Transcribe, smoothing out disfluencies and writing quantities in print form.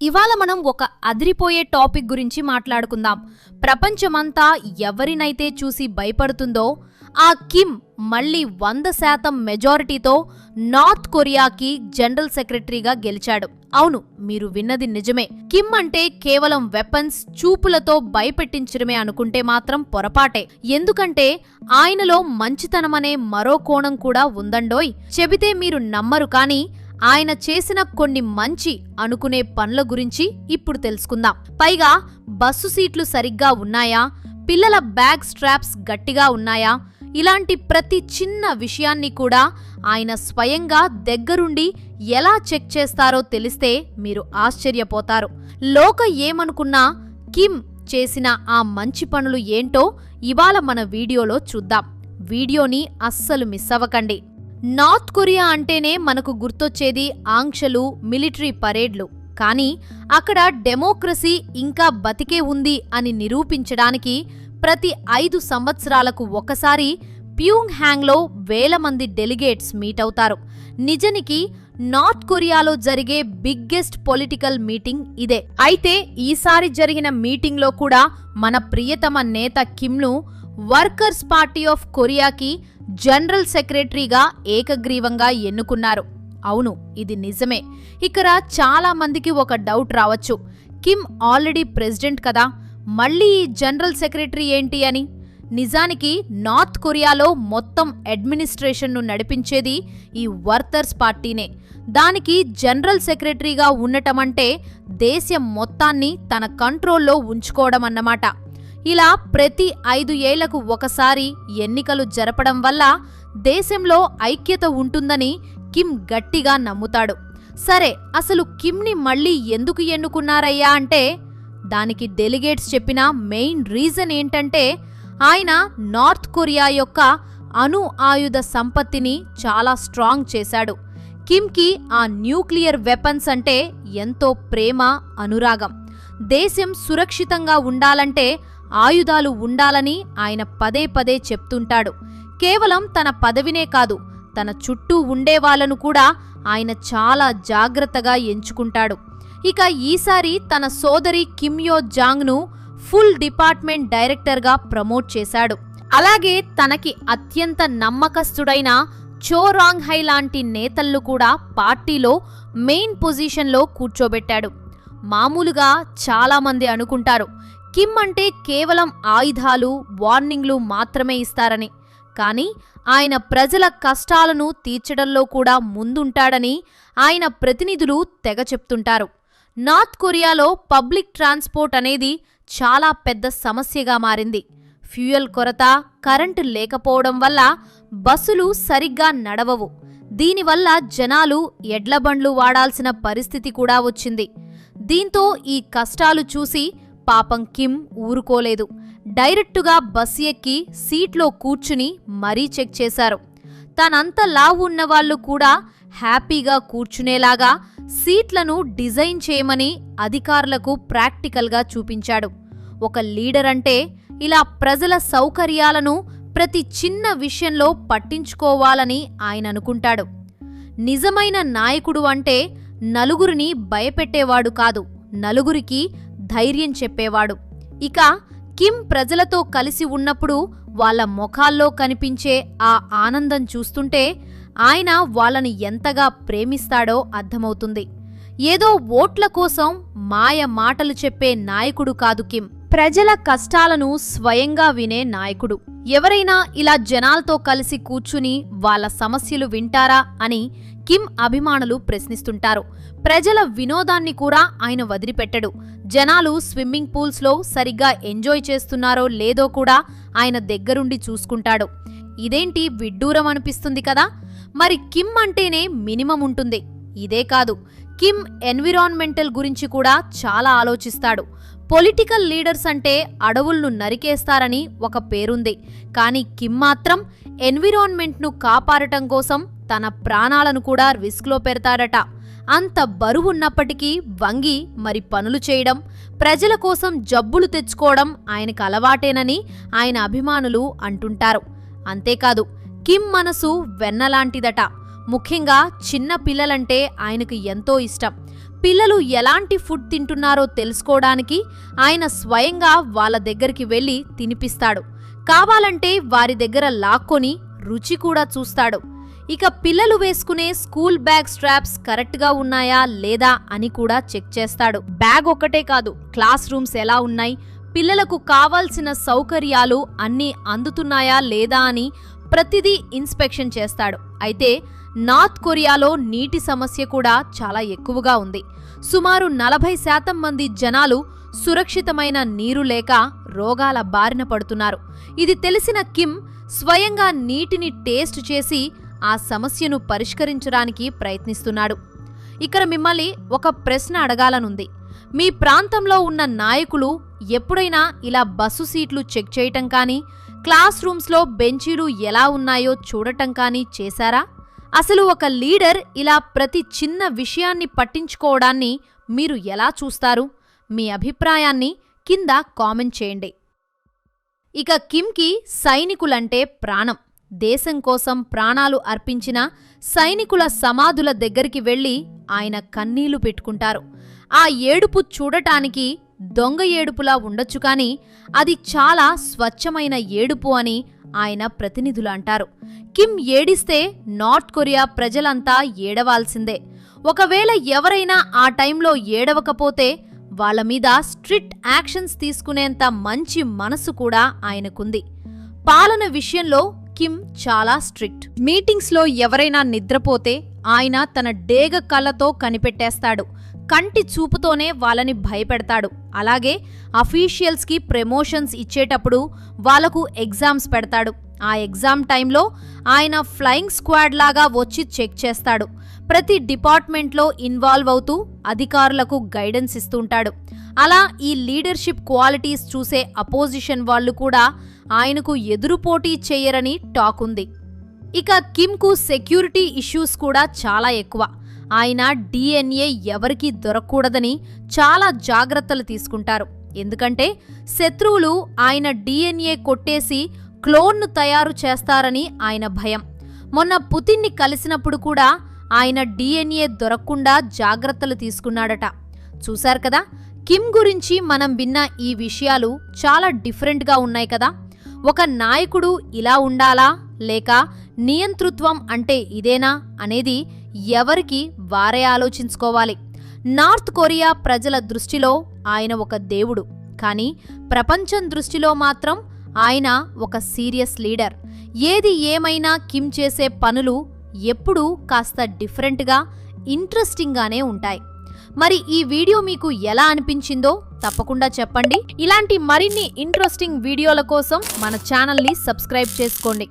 ఇవాళ మనం ఒక అదిరిపోయే టాపిక్ గురించి మాట్లాడుకుందాం. ప్రపంచమంతా ఎవరినైతే చూసి భయపడుతుందో ఆ కిమ్ మళ్ళీ 100% మెజారిటీతో నార్త్ కొరియాకి జనరల్ సెక్రటరీగా గెలిచాడు. అవును, మీరు విన్నది నిజమే. కిమ్ అంటే కేవలం వెపన్స్, చూపులతో భయపెట్టించడమే అనుకుంటే మాత్రం పొరపాటే. ఎందుకంటే ఆయనలో మంచితనమనే మరో కోణం కూడా ఉందండోయ్. చెబితే మీరు నమ్మరు, కానీ ఆయన చేసిన కొన్ని మంచి అనుకునే పనుల గురించి ఇప్పుడు తెలుసుకుందాం. పైగా బస్సు సీట్లు సరిగ్గా ఉన్నాయా, పిల్లల బ్యాగ్ స్ట్రాప్స్ గట్టిగా ఉన్నాయా, ఇలాంటి ప్రతి చిన్న విషయాన్ని కూడా ఆయన స్వయంగా దగ్గరుండి ఎలా చెక్ చేస్తారో తెలిస్తే మీరు ఆశ్చర్యపోతారు. లోక ఏమనుకున్నా కిమ్ చేసిన ఆ మంచి పనులు ఏంటో ఇవాళ మన వీడియోలో చూద్దాం. వీడియోని అస్సలు మిస్ అవ్వకండి. నార్త్ కొరియా అంటేనే మనకు గుర్తొచ్చేది ఆంక్షలు, మిలిటరీ పరేడ్లు. కానీ అక్కడ డెమోక్రసీ ఇంకా బతికే ఉంది అని నిరూపించడానికి ప్రతి 5 సంవత్సరాలకు ఒకసారి ప్యూంగ్ హ్యాంగ్లో వేల మంది డెలిగేట్స్ మీట్ అవుతారు. నిజానికి నార్త్ కొరియాలో జరిగే బిగ్గెస్ట్ పొలిటికల్ మీటింగ్ ఇదే. అయితే ఈసారి జరిగిన మీటింగ్లో కూడా మన ప్రియతమ నేత కిమ్ను వర్కర్స్ పార్టీ ఆఫ్ కొరియాకి జనరల్ సెక్రటరీగా ఏకగ్రీవంగా ఎన్నుకున్నారు. అవును, ఇది నిజమే. ఇక్కడ చాలా మందికి ఒక డౌట్ రావచ్చు, కిమ్ ఆల్రెడీ ప్రెసిడెంట్ కదా, మళ్ళీ ఈ జనరల్ సెక్రటరీ ఏంటి అని. నిజానికి నార్త్ కొరియాలో మొత్తం అడ్మినిస్ట్రేషన్ను నడిపించేది ఈ వర్కర్స్ పార్టీనే. దానికి జనరల్ సెక్రటరీగా ఉండటమంటే దేశం మొత్తాన్ని తన కంట్రోల్లో ఉంచుకోవడం అన్నమాట. ఇలా ప్రతి 5 ఏళ్లకు ఒకసారి ఎన్నికలు జరపడం వల్ల దేశంలో ఐక్యత ఉంటుందని కిమ్ గట్టిగా నమ్ముతాడు. సరే, అసలు కిమ్ని మళ్ళీ ఎందుకు ఎన్నుకున్నారయ్యా అంటే దానికి డెలిగేట్స్ చెప్పిన మెయిన్ రీజన్ ఏంటంటే ఆయన నార్త్ కొరియా యొక్క అణు ఆయుధ సంపత్తిని చాలా స్ట్రాంగ్ చేశాడు. కిమ్కి ఆ న్యూక్లియర్ వెపన్స్ అంటే ఎంతో ప్రేమ, అనురాగం. దేశం సురక్షితంగా ఉండాలంటే ఆయుధాలు ఉండాలని ఆయన పదే పదే చెప్తుంటాడు. కేవలం తన పదవినే కాదు, తన చుట్టూ ఉండేవాళ్లను కూడా ఆయన చాలా జాగ్రత్తగా ఎంచుకుంటాడు. ఇక ఈసారి తన సోదరి కిమ్ యో జాంగ్ను ఫుల్ డిపార్ట్మెంట్ డైరెక్టర్గా ప్రమోట్ చేశాడు. అలాగే తనకి అత్యంత నమ్మకస్తుడైన చో రాంగ్ హై లాంటి నేతలను కూడా పార్టీలో మెయిన్ పొజిషన్లో కూర్చోబెట్టాడు. మామూలుగా చాలామంది అనుకుంటారు కిమ్ అంటే కేవలం ఆయుధాలు, వార్నింగ్లు మాత్రమే ఇస్తారని. కానీ ఆయన ప్రజల కష్టాలను తీర్చడంలో కూడా ముందుంటాడని ఆయన ప్రతినిధులు తెగ చెప్తుంటారు. నార్త్ కొరియాలో పబ్లిక్ ట్రాన్స్పోర్ట్ అనేది చాలా పెద్ద సమస్యగా మారింది. ఫ్యూయల్ కొరత, కరెంటు లేకపోవడం వల్ల బస్సులు సరిగ్గా నడవవు. దీనివల్ల జనాలు ఎడ్లబండ్లు వాడాల్సిన పరిస్థితి కూడా వచ్చింది. దీంతో ఈ కష్టాలు చూసి పాపం కిమ్ ఊరుకోలేదు. డైరెక్టుగా బస్ ఎక్కి సీట్లో కూర్చుని మరీ చెక్ చేశారు. తనంత లావు ఉన్నవాళ్లు కూడా హ్యాపీగా కూర్చునేలాగా సీట్లను డిజైన్ చేయమని అధికారులకు ప్రాక్టికల్గా చూపించాడు. ఒక లీడర్ అంటే ఇలా ప్రజల సౌకర్యాలను ప్రతి చిన్న విషయంలో పట్టించుకోవాలని ఆయన అనుకుంటాడు. నిజమైన నాయకుడు అంటే నలుగురిని భయపెట్టేవాడు కాదు, నలుగురికి ధైర్యం చెప్పేవాడు. ఇక కిమ్ ప్రజలతో కలిసి ఉన్నప్పుడు వాళ్ళ ముఖాల్లో కనిపించే ఆ ఆనందం చూస్తుంటే ఆయన వాళ్ళని ఎంతగా ప్రేమిస్తాడో అర్థమవుతుంది. ఏదో ఓట్ల కోసం మాయ మాటలు చెప్పే నాయకుడు కాదు కిమ్, ప్రజల కష్టాలను స్వయంగా వినే నాయకుడు. ఎవరైనా ఇలా జనాలతో కలిసి కూర్చుని వాళ్ళ సమస్యలు వింటారా అని కిమ్ అభిమానులు ప్రశ్నిస్తుంటారు. ప్రజల వినోదాన్ని కూడా ఆయన వదిలిపెట్టడు. జనాలు స్విమ్మింగ్ పూల్స్లో సరిగ్గా ఎంజాయ్ చేస్తున్నారో లేదో కూడా ఆయన దగ్గరుండి చూసుకుంటాడు. ఇదేంటి విడ్డూరం అనిపిస్తుంది కదా. మరి కిమ్ అంటేనే మినిమం ఉంటుంది. ఇదే కాదు, కిమ్ ఎన్విరాన్మెంటల్ గురించి కూడా చాలా ఆలోచిస్తాడు. పొలిటికల్ లీడర్స్ అంటే అడవులను నరికేస్తారని ఒక పేరుంది. కానీ కిమ్ మాత్రం ఎన్విరాన్మెంట్ను కాపాడటం కోసం తన ప్రాణాలను కూడా రిస్క్లో పెడతాడట. అంత బరువున్నప్పటికీ వంగి మరి పనులు చేయడం, ప్రజల కోసం జబ్బులు తెచ్చుకోవడం ఆయనకు అలవాటేనని ఆయన అభిమానులు అంటుంటారు. అంతేకాదు, కిమ్ మనసు వెన్నలాంటిదట. ముఖ్యంగా చిన్న పిల్లలంటే ఆయనకు ఎంతో ఇష్టం. పిల్లలు ఎలాంటి ఫుడ్ తింటున్నారో తెలుసుకోవడానికి ఆయన స్వయంగా వాళ్ళ దగ్గరికి వెళ్లి తినిపిస్తాడు. కావాలంటే వారి దగ్గర లాక్కొని రుచి కూడా చూస్తాడు. ఇక పిల్లలు వేసుకునే స్కూల్ బ్యాగ్ స్ట్రాప్స్ కరెక్ట్గా ఉన్నాయా లేదా అని కూడా చెక్ చేస్తాడు. బ్యాగ్ ఒక్కటే కాదు, క్లాస్ రూమ్స్ ఎలా ఉన్నాయి, పిల్లలకు కావాల్సిన సౌకర్యాలు అన్నీ అందుతున్నాయా లేదా అని ప్రతిదీ ఇన్స్పెక్షన్ చేస్తాడు. అయితే నార్త్ కొరియాలో నీటి సమస్య కూడా చాలా ఎక్కువగా ఉంది. సుమారు 40% మంది జనాలు సురక్షితమైన నీరు లేక రోగాల బారిన పడుతున్నారు. ఇది తెలిసిన కిమ్ స్వయంగా నీటిని టేస్ట్ చేసి ఆ సమస్యను పరిష్కరించడానికి ప్రయత్నిస్తున్నాడు. ఇక్కడ మిమ్మల్ని ఒక ప్రశ్న అడగాలనుంది. మీ ప్రాంతంలో ఉన్న నాయకులు ఎప్పుడైనా ఇలా బస్సు సీట్లు చెక్ చేయటం కానీ, క్లాస్ రూమ్స్లో బెంచీలు ఎలా ఉన్నాయో చూడటం కానీ చేశారా? అసలు ఒక లీడర్ ఇలా ప్రతి చిన్న విషయాన్ని పట్టించుకోవడాన్ని మీరు ఎలా చూస్తారు? మీ అభిప్రాయాన్ని కింద కామెంట్ చేయండి. ఇక కిమ్కి సైనికులంటే ప్రాణం. దేశం కోసం ప్రాణాలు అర్పించిన సైనికుల సమాధుల దగ్గరికి వెళ్లి ఆయన కన్నీళ్లు పెట్టుకుంటారు. ఆ ఏడుపు చూడటానికి దొంగ ఏడుపులా ఉండొచ్చు కానీ అది చాలా స్వచ్ఛమైన ఏడుపు అని ఆయన ప్రతినిధులు అంటారు. కిమ్ ఏడిస్తే నార్త్ కొరియా ప్రజలంతా ఏడవాల్సిందే. ఒకవేళ ఎవరైనా ఆ టైంలో ఏడవకపోతే వాళ్ళ మీద స్ట్రిక్ట్ యాక్షన్స్ తీసుకునేంత మంచి మనసు కూడా ఆయనకుంది. పాలన విషయంలో కిమ్ చాలా స్ట్రిక్ట్. మీటింగ్స్లో ఎవరైనా నిద్రపోతే ఆయన తన డేగ కళ్ళతో కనిపెట్టేస్తాడు. కంటి చూపుతోనే వాళ్ళని భయపెడతాడు. అలాగే అఫీషియల్స్కి ప్రమోషన్స్ ఇచ్చేటప్పుడు వాళ్లకు ఎగ్జామ్స్ పెడతాడు. ఆ ఎగ్జామ్ టైంలో ఆయన ఫ్లయింగ్ స్క్వాడ్ లాగా వచ్చి చెక్ చేస్తాడు. ప్రతి డిపార్ట్మెంట్లో ఇన్వాల్వ్ అవుతూ అధికారులకు గైడెన్స్ ఇస్తుంటాడు. అలా ఈ లీడర్షిప్ క్వాలిటీస్ చూసే అపోజిషన్ వాళ్ళు కూడా ఆయనకు ఎదురుపోటీ చేయరని టాక్ ఉంది. ఇక కిమ్కు సెక్యూరిటీ ఇష్యూస్ కూడా చాలా ఎక్కువ. ఆయన DNA ఎవరికీ దొరకకూడదని చాలా జాగ్రత్తలు తీసుకుంటారు. ఎందుకంటే శత్రువులు ఆయన DNA కొట్టేసి క్లోన్ను తయారు చేస్తారని ఆయన భయం. మొన్న పుతిన్ని కలిసినప్పుడు కూడా ఆయన DNA దొరకకుండా జాగ్రత్తలు తీసుకున్నాడట. చూశారు కదా, కిమ్ గురించి మనం విన్న ఈ విషయాలు చాలా డిఫరెంట్గా ఉన్నాయి కదా. ఒక నాయకుడు ఇలా ఉండాలా లేక నియంతృత్వం అంటే ఇదేనా అనేది ఎవరికి వారే ఆలోచించుకోవాలి. నార్త్ కొరియా ప్రజల దృష్టిలో ఆయన ఒక దేవుడు, కానీ ప్రపంచం దృష్టిలో మాత్రం ఆయన ఒక సీరియస్ లీడర్. ఏది ఏమైనా కిమ్ చేసే పనులు ఎప్పుడూ కాస్త డిఫరెంట్గా, ఇంట్రెస్టింగ్గానే ఉంటాయి. మరి ఈ వీడియో మీకు ఎలా అనిపించిందో తప్పకుండా చెప్పండి. ఇలాంటి మరిన్ని ఇంట్రెస్టింగ్ వీడియోల కోసం మన ఛానల్ని సబ్స్క్రైబ్ చేసుకోండి.